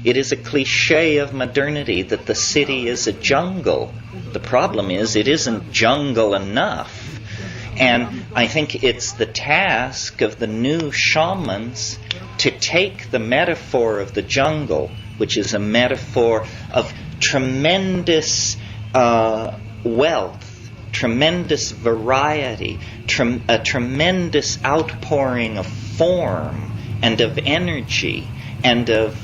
It is a cliche of modernity that the city is a jungle. The problem is it isn't jungle enough. And I think it's the task of the new shamans to take the metaphor of the jungle, which is a metaphor of tremendous wealth, tremendous variety, a tremendous outpouring of form and of energy and of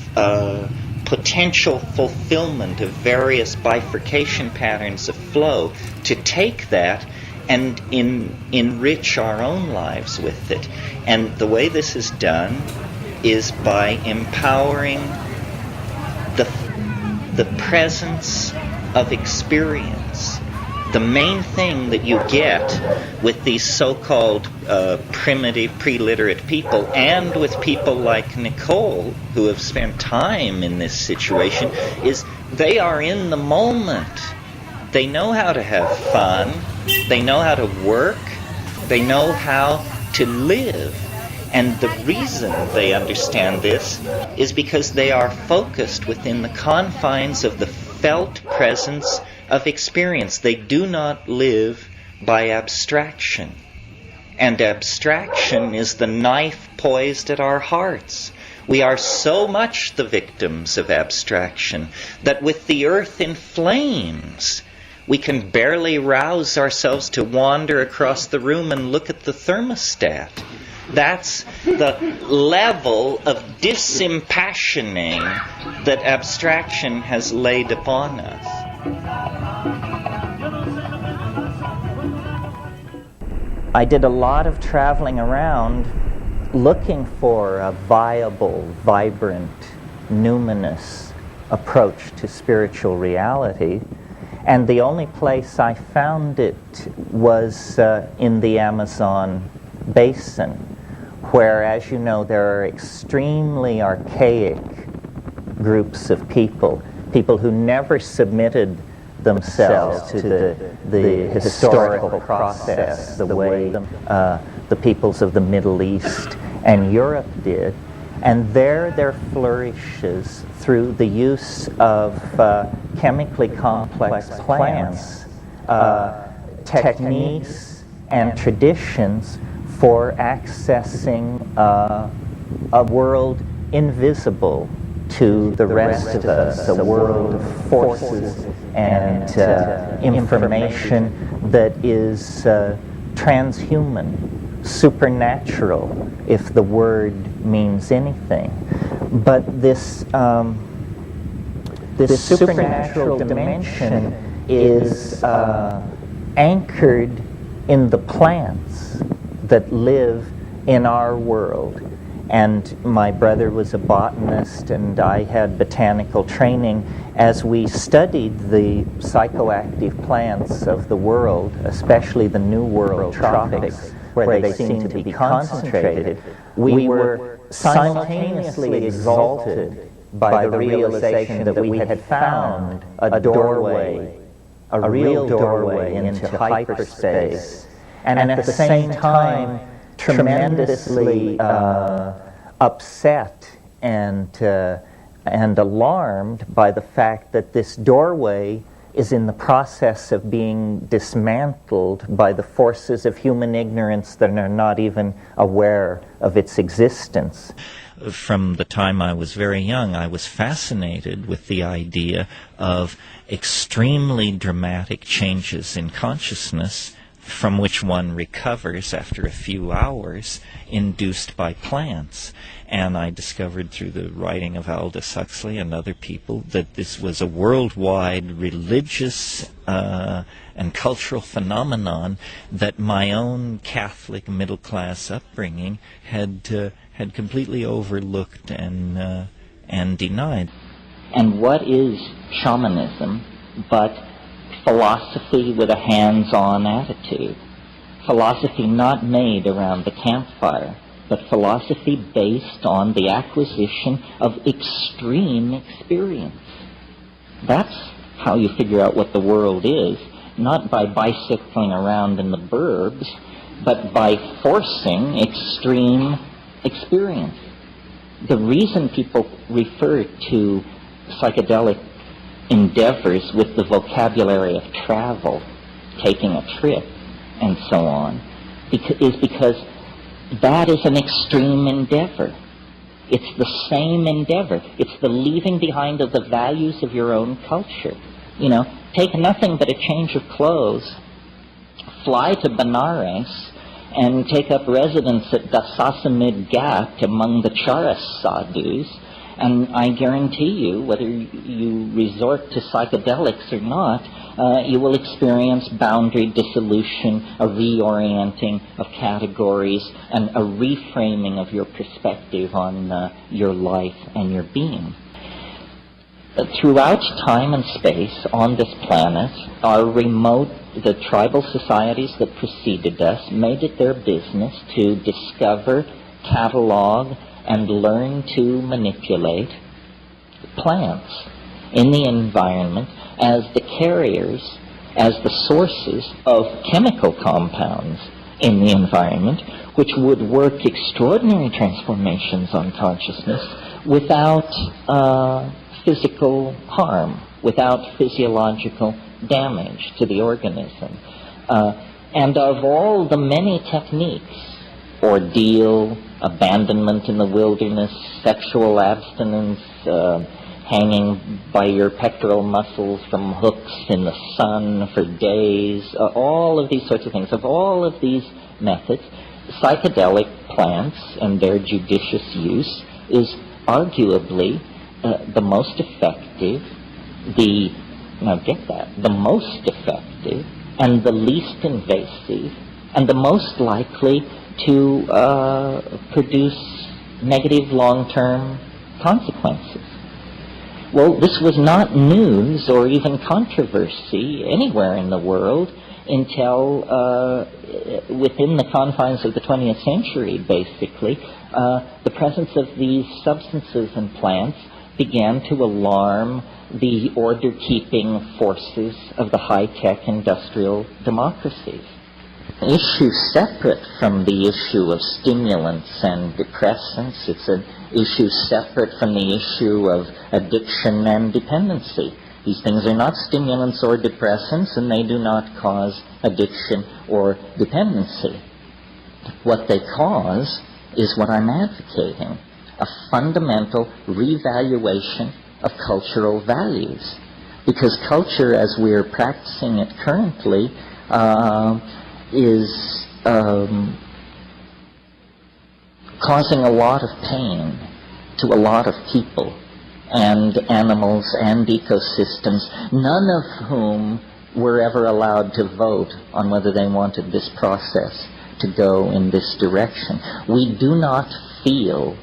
potential fulfillment of various bifurcation patterns of flow, to take that and enrich our own lives with it. And the way this is done is by empowering the presence of experience. The main thing that you get with these so-called primitive, pre-literate people, and with people like Nicole, who have spent time in this situation, is they are in the moment. They know how to have fun. They know how to work. They know how to live. And the reason they understand this is because they are focused within the confines of the felt presence of experience. They do not live by abstraction. And abstraction is the knife poised at our hearts. We are so much the victims of abstraction that with the earth in flames, we can barely rouse ourselves to wander across the room and look at the thermostat. That's the level of disimpassioning that abstraction has laid upon us. I did a lot of traveling around looking for a viable, vibrant, numinous approach to spiritual reality. And the only place I found it was in the Amazon basin, where, as you know, there are extremely archaic groups of people who never submitted themselves to the historical process the way the peoples of the Middle East and Europe did. And there flourishes, through the use of chemically complex plants, techniques and traditions for accessing a world invisible to the rest of us, a world of forces and information that is transhuman, supernatural, if the word means anything. But this supernatural dimension is anchored in the plants that live in our world. And my brother was a botanist, and I had botanical training. As we studied the psychoactive plants of the world, especially the New World tropics, where they seem to be concentrated, we were simultaneously exalted by the realization that we had found a doorway, a real doorway into hyperspace, and at the same time tremendously upset and alarmed by the fact that this doorway is in the process of being dismantled by the forces of human ignorance that are not even aware of its existence. From the time I was very young, I was fascinated with the idea of extremely dramatic changes in consciousness from which one recovers after a few hours, induced by plants. And I discovered through the writing of Aldous Huxley and other people that this was a worldwide religious and cultural phenomenon that my own Catholic middle-class upbringing had completely overlooked and denied. And what is shamanism but philosophy with a hands-on attitude? Philosophy not made around the campfire, but philosophy based on the acquisition of extreme experience. That's how you figure out what the world is, not by bicycling around in the burbs, but by forcing extreme experience. the reason people refer to psychedelic endeavors with the vocabulary of travel, taking a trip, and so on, is because that is an extreme endeavor. It's the same endeavor. It's the leaving behind of the values of your own culture. You know, take nothing but a change of clothes, fly to Benares, and take up residence at Dasasamid Ghat among the Charas sadhus, and I guarantee you, whether you resort to psychedelics or not, you will experience boundary dissolution, a reorienting of categories, and a reframing of your perspective on your life and your being. Throughout time and space on this planet, the tribal societies that preceded us made it their business to discover, catalog, and learn to manipulate plants in the environment as the carriers, as the sources of chemical compounds in the environment, which would work extraordinary transformations on consciousness without physical harm, without physiological damage to the organism. And of all the many techniques, ordeal, abandonment in the wilderness, sexual abstinence, hanging by your pectoral muscles from hooks in the sun for days, all of these sorts of things. Of all of these methods, psychedelic plants and their judicious use is arguably the most effective, the most effective and the least invasive and the most likely to produce negative long-term consequences. Well, this was not news or even controversy anywhere in the world until within the confines of the 20th century, basically, the presence of these substances and plants began to alarm the order-keeping forces of the high-tech industrial democracies. An issue separate from the issue of stimulants and depressants. It's an issue separate from the issue of addiction and dependency. These things are not stimulants or depressants, and they do not cause addiction or dependency. What they cause is what I'm advocating, a fundamental revaluation of cultural values. Because culture, as we're practicing it currently, is causing a lot of pain to a lot of people and animals and ecosystems, none of whom were ever allowed to vote on whether they wanted this process to go in this direction. We do not feel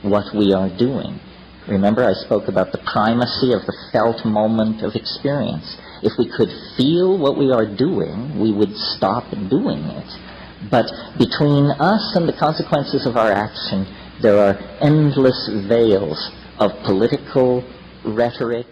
what we are doing. Remember, I spoke about the primacy of the felt moment of experience. If we could feel what we are doing, we would stop doing it. But between us and the consequences of our action, there are endless veils of political rhetoric,